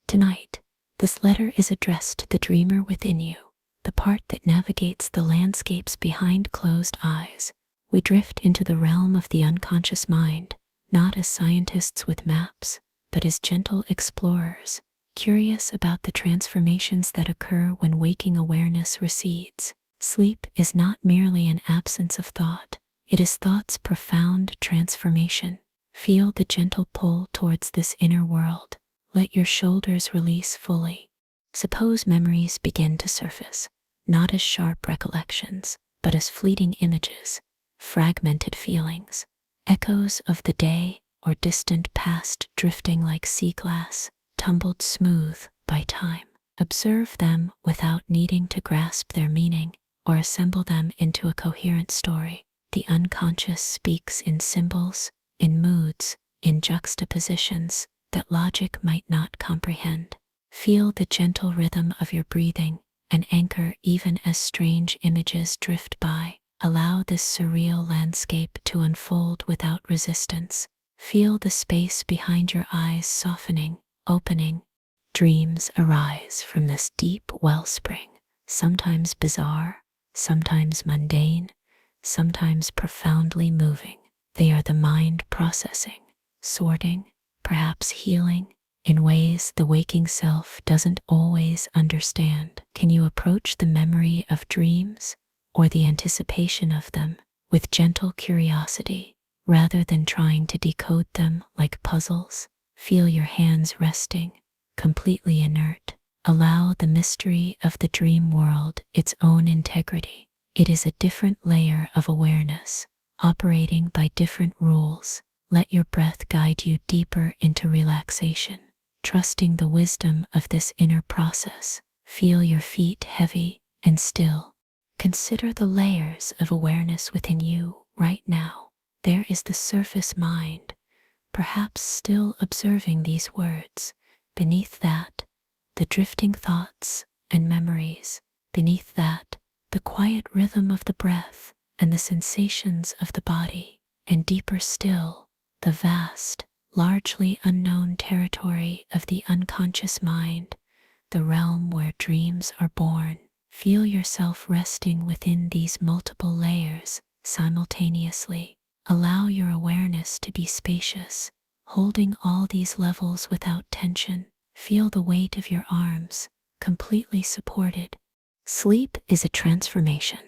Tonight, this letter is addressed to the dreamer within you, the part that navigates the landscapes behind closed eyes. We drift into the realm of the unconscious mind, not as scientists with maps, but as gentle explorers, curious about the transformations that occur when waking awareness recedes. Sleep is not merely an absence of thought, it is thought's profound transformation. Feel the gentle pull towards this inner world. Let your shoulders release fully. Suppose memories begin to surface, not as sharp recollections, but as fleeting images, fragmented feelings, echoes of the day or distant past drifting like sea glass, tumbled smooth by time. Observe them without needing to grasp their meaning or assemble them into a coherent story. The unconscious speaks in symbols, in moods, in juxtapositions that logic might not comprehend. Feel the gentle rhythm of your breathing, an anchor even as strange images drift by. Allow this surreal landscape to unfold without resistance. Feel the space behind your eyes softening, opening. Dreams arise from this deep wellspring, sometimes bizarre, sometimes mundane, sometimes profoundly moving. They are the mind processing, sorting, perhaps healing, in ways the waking self doesn't always understand. Can you approach the memory of dreams, or the anticipation of them, with gentle curiosity, rather than trying to decode them like puzzles. Feel your hands resting, completely inert. Allow the mystery of the dream world its own integrity. It is a different layer of awareness, operating by different rules. Let your breath guide you deeper into relaxation, trusting the wisdom of this inner process. Feel your feet heavy and still. Consider the layers of awareness within you right now. There is the surface mind, perhaps still observing these words. Beneath that, the drifting thoughts and memories. Beneath that, the quiet rhythm of the breath and the sensations of the body. And deeper still, the vast, largely unknown territory of the unconscious mind, the realm where dreams are born. Feel yourself resting within these multiple layers simultaneously. Allow your awareness to be spacious, holding all these levels without tension. Feel the weight of your arms, completely supported. Sleep is a transformation,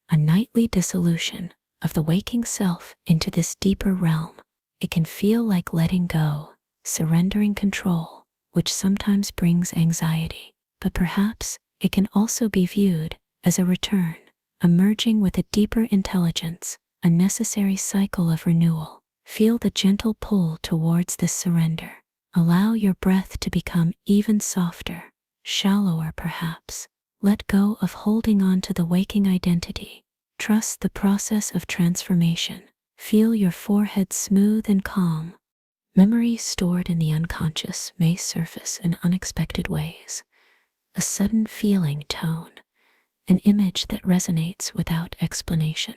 a nightly dissolution of the waking self into this deeper realm. It can feel like letting go, surrendering control, which sometimes brings anxiety, but perhaps it can also be viewed as a return, emerging with a deeper intelligence, a necessary cycle of renewal. Feel the gentle pull towards this surrender. Allow your breath to become even softer, shallower perhaps. Let go of holding on to the waking identity. Trust the process of transformation. Feel your forehead smooth and calm. Memories stored in the unconscious may surface in unexpected ways. A sudden feeling tone, an image that resonates without explanation.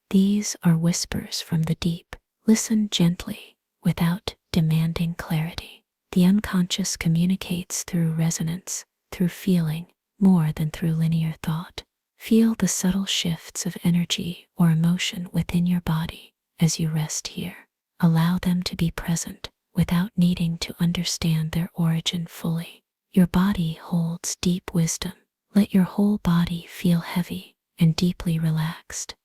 These are whispers from the deep. Listen gently, without demanding clarity. The unconscious communicates through resonance, through feeling, more than through linear thought. Feel the subtle shifts of energy or emotion within your body as you rest here. Allow them to be present without needing to understand their origin fully. Your body holds deep wisdom. Let your whole body feel heavy and deeply relaxed.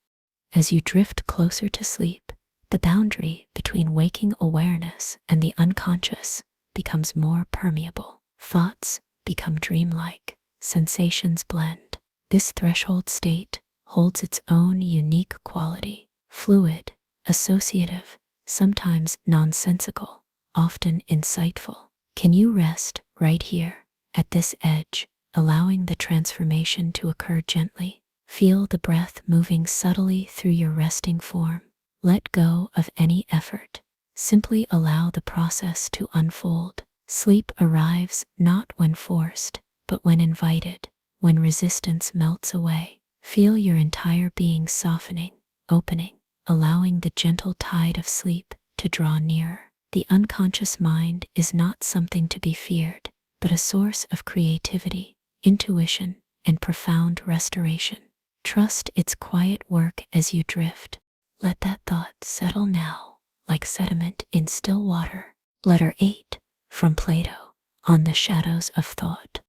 As you drift closer to sleep, the boundary between waking awareness and the unconscious becomes more permeable. Thoughts become dreamlike, sensations blend. This threshold state holds its own unique quality, fluid, associative, sometimes nonsensical, often insightful. Can you rest right here, at this edge, allowing the transformation to occur gently? Feel the breath moving subtly through your resting form. Let go of any effort. Simply allow the process to unfold. Sleep arrives not when forced, but when invited, when resistance melts away. Feel your entire being softening, opening, allowing the gentle tide of sleep to draw nearer. The unconscious mind is not something to be feared, but a source of creativity, intuition, and profound restoration. Trust its quiet work as you drift. Let that thought settle now, like sediment in still water. Letter 8, from Plato, on the shadows of thought.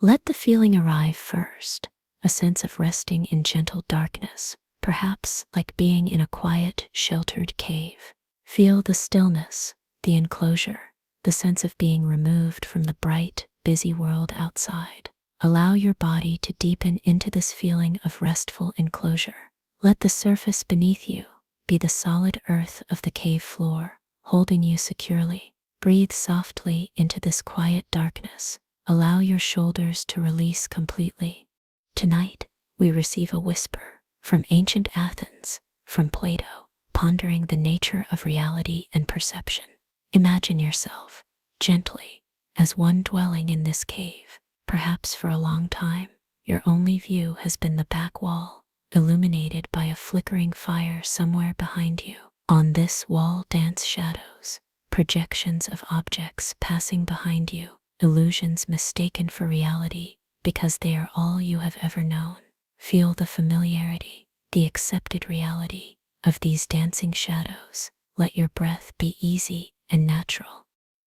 Let the feeling arrive first, a sense of resting in gentle darkness, perhaps like being in a quiet, sheltered cave. Feel the stillness, the enclosure, the sense of being removed from the bright, busy world outside. Allow your body to deepen into this feeling of restful enclosure. Let the surface beneath you be the solid earth of the cave floor, holding you securely. Breathe softly into this quiet darkness. Allow your shoulders to release completely. Tonight, we receive a whisper from ancient Athens, from Plato, pondering the nature of reality and perception. Imagine yourself, gently, as one dwelling in this cave. Perhaps for a long time, your only view has been the back wall, illuminated by a flickering fire somewhere behind you. On this wall dance shadows, projections of objects passing behind you, illusions mistaken for reality because they are all you have ever known. Feel the familiarity, the accepted reality of these dancing shadows. Let your breath be easy and natural.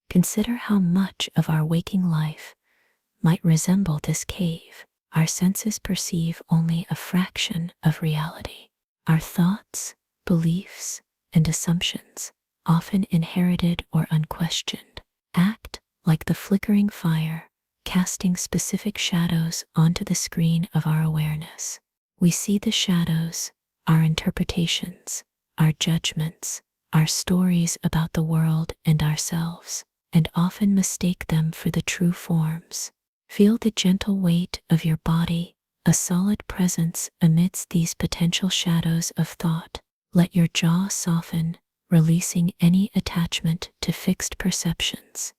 Consider how much of our waking life might resemble this cave. Our senses perceive only a fraction of reality. Our thoughts, beliefs, and assumptions, often inherited or unquestioned, act like the flickering fire, casting specific shadows onto the screen of our awareness. We see the shadows, our interpretations, our judgments, our stories about the world and ourselves, and often mistake them for the true forms. Feel the gentle weight of your body, a solid presence amidst these potential shadows of thought. Let your jaw soften, releasing any attachment to fixed perceptions.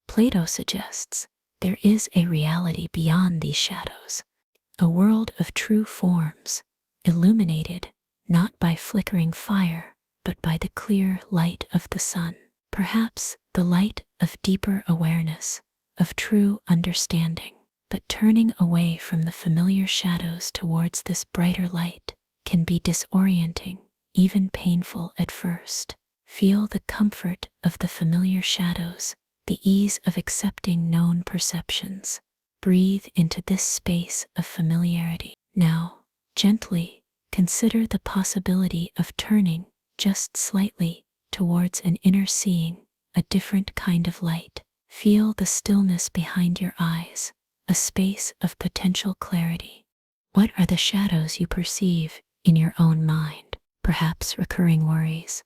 Plato suggests there is a reality beyond these shadows, a world of true forms, illuminated not by flickering fire, but by the clear light of the sun. Perhaps the light of deeper awareness, of true understanding. But turning away from the familiar shadows towards this brighter light can be disorienting, even painful at first. Feel the comfort of the familiar shadows, the ease of accepting known perceptions. Breathe into this space of familiarity. Now, gently consider the possibility of turning just slightly towards an inner seeing, a different kind of light. Feel the stillness behind your eyes, a space of potential clarity. What are the shadows you perceive in your own mind? Perhaps recurring worries,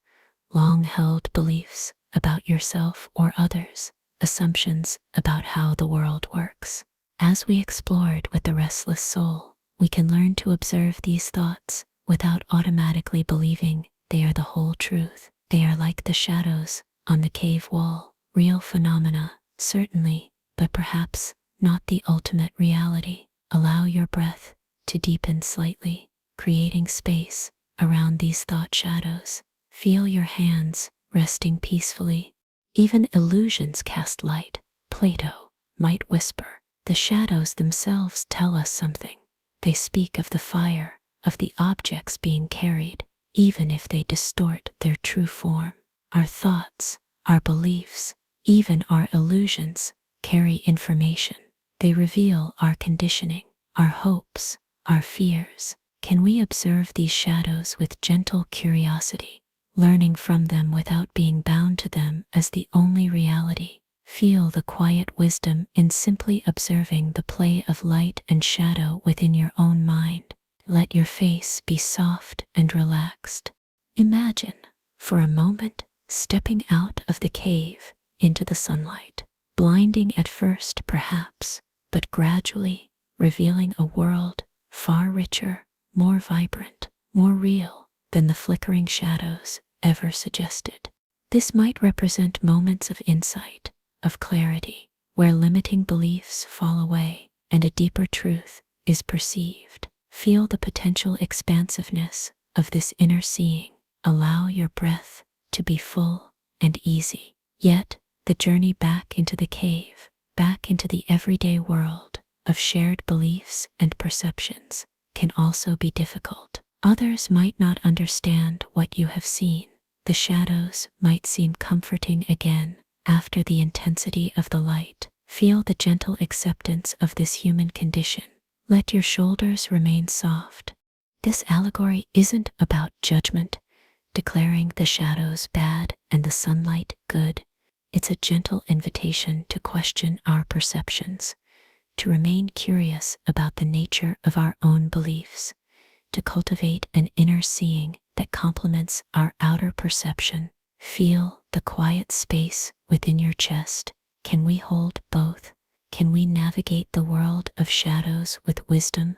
long-held beliefs about yourself or others, assumptions about how the world works. As we explored with the restless soul, we can learn to observe these thoughts without automatically believing they are the whole truth. They are like the shadows on the cave wall, real phenomena, certainly, but perhaps not the ultimate reality. Allow your breath to deepen slightly, creating space around these thought shadows. Feel your hands resting peacefully. Even illusions cast light. Plato might whisper. The shadows themselves tell us something. They speak of the fire, of the objects being carried, even if they distort their true form. Our thoughts, our beliefs, even our illusions carry information. They reveal our conditioning, our hopes, our fears. Can we observe these shadows with gentle curiosity, learning from them without being bound to them as the only reality? Feel the quiet wisdom in simply observing the play of light and shadow within your own mind. Let your face be soft and relaxed. Imagine, for a moment, stepping out of the cave into the sunlight, blinding at first perhaps, but gradually revealing a world far richer, more vibrant, more real than the flickering shadows ever suggested. This might represent moments of insight, of clarity, where limiting beliefs fall away and a deeper truth is perceived. Feel the potential expansiveness of this inner seeing. Allow your breath to be full and easy. Yet, the journey back into the cave, back into the everyday world of shared beliefs and perceptions, can also be difficult. Others might not understand what you have seen. The shadows might seem comforting again after the intensity of the light. Feel the gentle acceptance of this human condition. Let your shoulders remain soft. This allegory isn't about judgment, declaring the shadows bad and the sunlight good. It's a gentle invitation to question our perceptions, to remain curious about the nature of our own beliefs, to cultivate an inner seeing that complements our outer perception. Feel the quiet space within your chest. Can we hold both? Can we navigate the world of shadows with wisdom,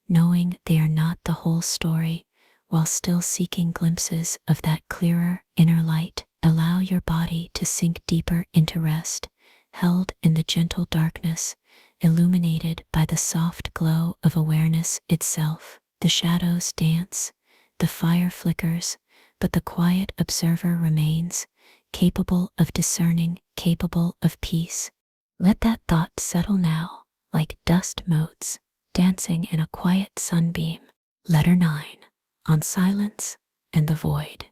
knowing they are not the whole story, while still seeking glimpses of that clearer inner light? Allow your body to sink deeper into rest, held in the gentle darkness, illuminated by the soft glow of awareness itself. The shadows dance, the fire flickers, but the quiet observer remains, capable of discerning, capable of peace. Let that thought settle now, like dust motes dancing in a quiet sunbeam. Letter 9. On silence and the void.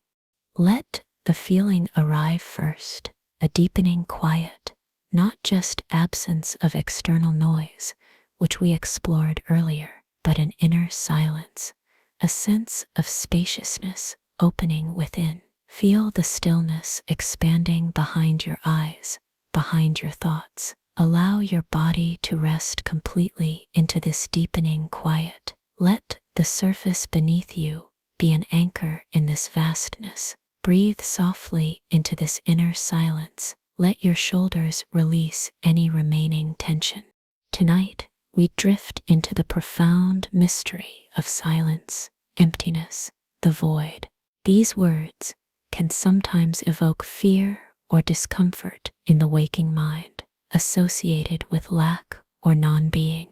Let the feeling arrive first, a deepening quiet, not just absence of external noise, which we explored earlier, but an inner silence, a sense of spaciousness, opening within. Feel the stillness expanding behind your eyes, behind your thoughts. Allow your body to rest completely into this deepening quiet. Let the surface beneath you be an anchor in this vastness. Breathe softly into this inner silence. Let your shoulders release any remaining tension. Tonight, we drift into the profound mystery of silence, emptiness, the void. These words can sometimes evoke fear or discomfort in the waking mind, associated with lack or non-being.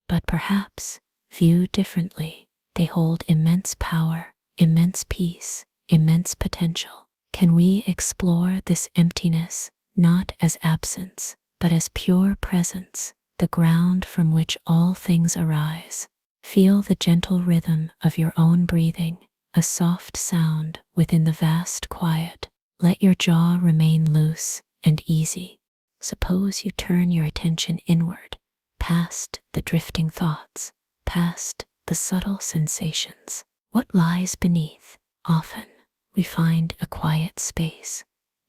But perhaps, viewed differently, they hold immense power, immense peace, immense potential. Can we explore this emptiness not as absence, but as pure presence, the ground from which all things arise? Feel the gentle rhythm of your own breathing, a soft sound within the vast quiet. Let your jaw remain loose and easy. Suppose you turn your attention inward, past the drifting thoughts, past the subtle sensations. What lies beneath? Often, we find a quiet space,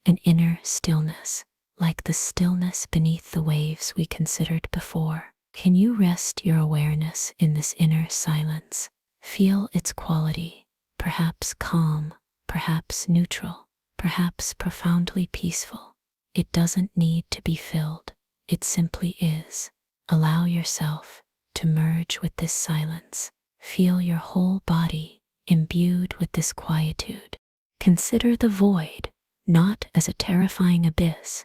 an inner stillness, like the stillness beneath the waves we considered before. Can you rest your awareness in this inner silence? Feel its quality, perhaps calm, perhaps neutral, perhaps profoundly peaceful. It doesn't need to be filled, it simply is. Allow yourself to merge with this silence. Feel your whole body imbued with this quietude. Consider the void not as a terrifying abyss,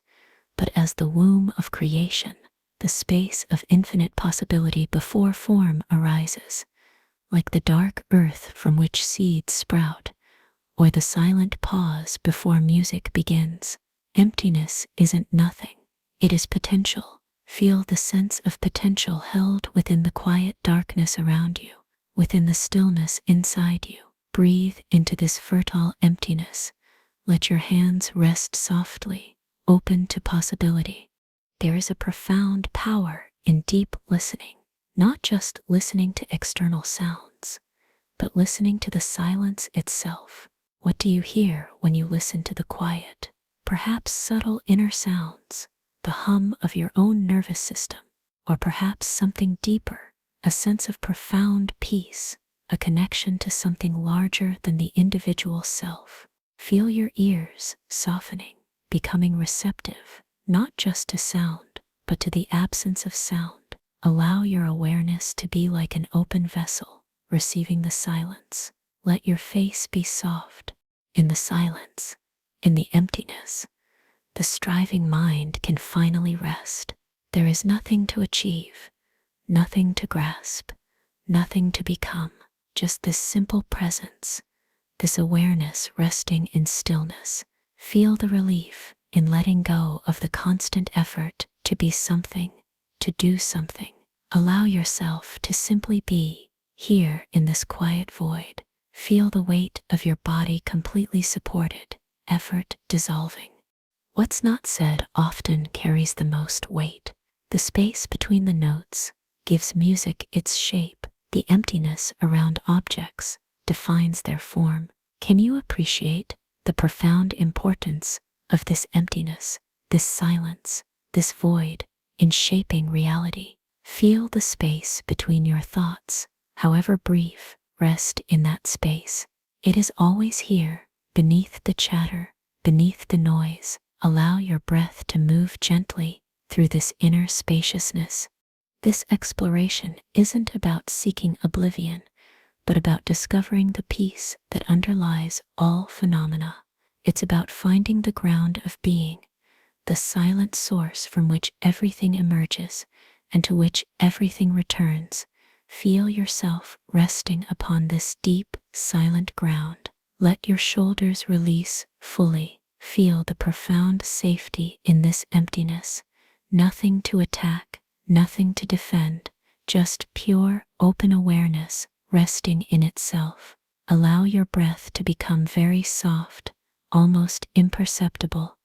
but as the womb of creation, the space of infinite possibility before form arises, like the dark earth from which seeds sprout, or the silent pause before music begins. Emptiness isn't nothing, it is potential. Feel the sense of potential held within the quiet darkness around you, within the stillness inside you. Breathe into this fertile emptiness. Let your hands rest softly, open to possibility. There is a profound power in deep listening, not just listening to external sounds, but listening to the silence itself. What do you hear when you listen to the quiet? Perhaps subtle inner sounds, the hum of your own nervous system, or perhaps something deeper, a sense of profound peace, a connection to something larger than the individual self. Feel your ears softening, becoming receptive, not just to sound, but to the absence of sound. Allow your awareness to be like an open vessel, receiving the silence. Let your face be soft. In the silence, in the emptiness, the striving mind can finally rest. There is nothing to achieve, nothing to grasp, nothing to become, just this simple presence, this awareness resting in stillness. Feel the relief in letting go of the constant effort to be something, to do something. Allow yourself to simply be here in this quiet void. Feel the weight of your body completely supported, effort dissolving. What's not said often carries the most weight. The space between the notes gives music its shape. The emptiness around objects defines their form. Can you appreciate the profound importance of this emptiness, this silence, this void in shaping reality? Feel the space between your thoughts, however brief. Rest in that space. It is always here, beneath the chatter, beneath the noise. Allow your breath to move gently through this inner spaciousness. This exploration isn't about seeking oblivion, but about discovering the peace that underlies all phenomena. It's about finding the ground of being, the silent source from which everything emerges and to which everything returns. Feel yourself resting upon this deep, silent ground. Let your shoulders release fully. Feel the profound safety in this emptiness. Nothing to attack, nothing to defend, just pure, open awareness resting in itself. Allow your breath to become very soft, almost imperceptible.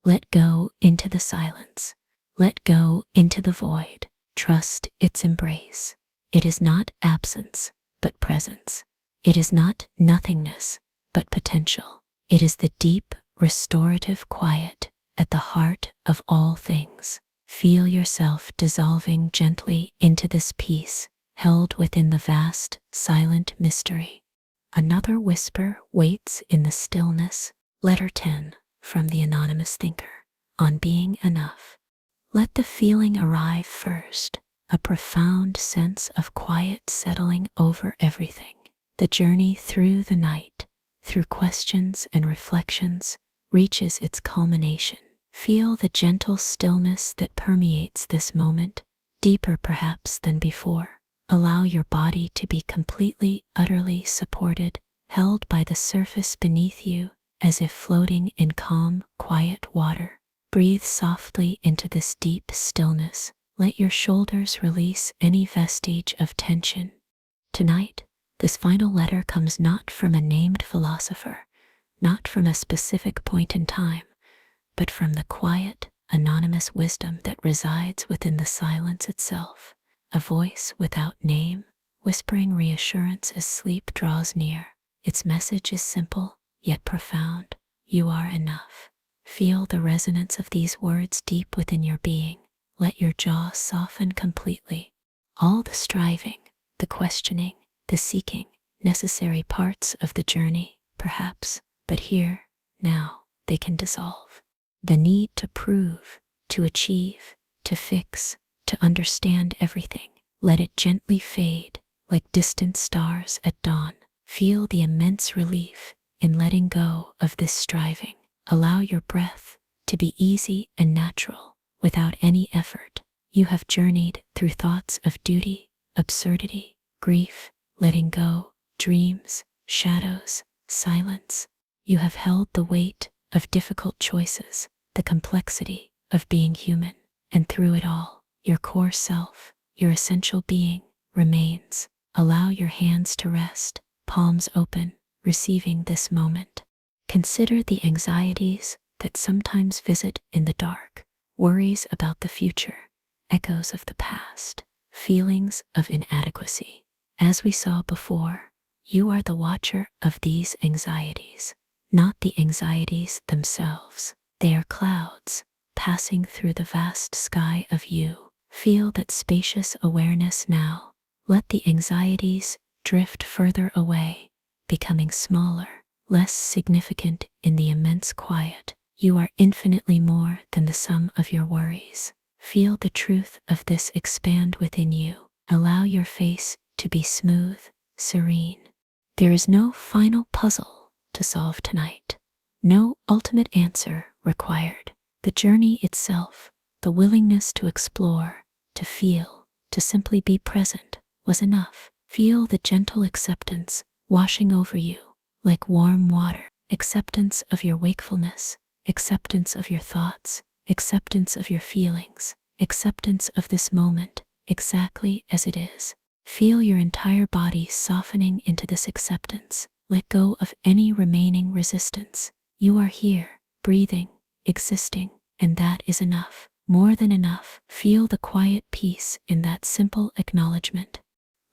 Let go into the silence. Let go into the void. Trust its embrace. It is not absence, but presence. It is not nothingness, but potential. It is the deep, restorative quiet at the heart of all things. Feel yourself dissolving gently into this peace, held within the vast, silent mystery. Another whisper waits in the stillness. Letter 10, from the anonymous thinker, on being enough. Let the feeling arrive first, a profound sense of quiet settling over everything. The journey through the night, through questions and reflections, reaches its culmination. Feel the gentle stillness that permeates this moment, deeper perhaps than before. Allow your body to be completely, utterly supported, held by the surface beneath you, as if floating in calm, quiet water. Breathe softly into this deep stillness. Let your shoulders release any vestige of tension. Tonight, this final letter comes not from a named philosopher, not from a specific point in time, but from the quiet, anonymous wisdom that resides within the silence itself. A voice without name, whispering reassurance as sleep draws near. Its message is simple, yet profound. You are enough. Feel the resonance of these words deep within your being. Let your jaw soften completely. All the striving, the questioning, the seeking, necessary parts of the journey, perhaps, but here, now, they can dissolve. The need to prove, to achieve, to fix, to understand everything, let it gently fade, like distant stars at dawn. Feel the immense relief in letting go of this striving. Allow your breath to be easy and natural, without any effort. You have journeyed through thoughts of duty, absurdity, grief, letting go, dreams, shadows, silence. You have held the weight of difficult choices, the complexity of being human, and through it all, your core self, your essential being, remains. Allow your hands to rest, palms open, receiving this moment. Consider the anxieties that sometimes visit in the dark, worries about the future, echoes of the past, feelings of inadequacy. As we saw before, you are the watcher of these anxieties, not the anxieties themselves. They are clouds passing through the vast sky of you. Feel that spacious awareness now. Let the anxieties drift further away, becoming smaller, less significant in the immense quiet. You are infinitely more than the sum of your worries. Feel the truth of this expand within you. Allow your face to be smooth, serene. There is no final puzzle to solve tonight. No ultimate answer required. The journey itself, the willingness to explore, to feel, to simply be present, was enough. Feel the gentle acceptance washing over you like warm water. Acceptance of your wakefulness, acceptance of your thoughts, acceptance of your feelings, acceptance of this moment exactly as it is. Feel your entire body softening into this acceptance. Let go of any remaining resistance. You are here, breathing, existing, and that is enough. More than enough. Feel the quiet peace in that simple acknowledgement.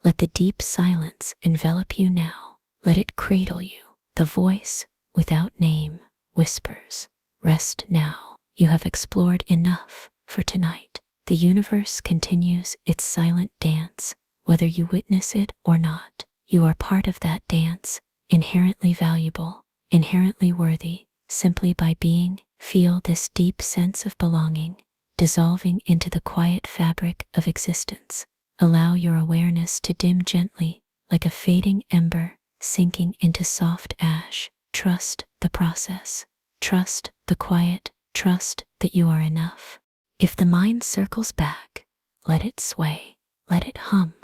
Let the deep silence envelop you now. Let it cradle you. The voice, without name, whispers, "Rest now. You have explored enough for tonight." The universe continues its silent dance. Whether you witness it or not, you are part of that dance, inherently valuable, inherently worthy. Simply by being, feel this deep sense of belonging, dissolving into the quiet fabric of existence. Allow your awareness to dim gently, like a fading ember, sinking into soft ash. Trust the process. Trust the quiet. Trust that you are enough. If the mind circles back, let it sway, let it hum,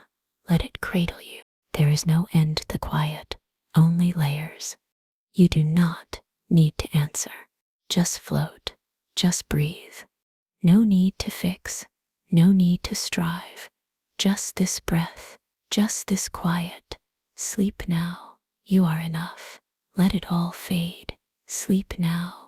let it cradle you. There is no end to quiet, only layers. You do not need to answer. Just float, just breathe. No need to fix, no need to strive. Just this breath, just this quiet. Sleep now. You are enough. Let it all fade. Sleep now.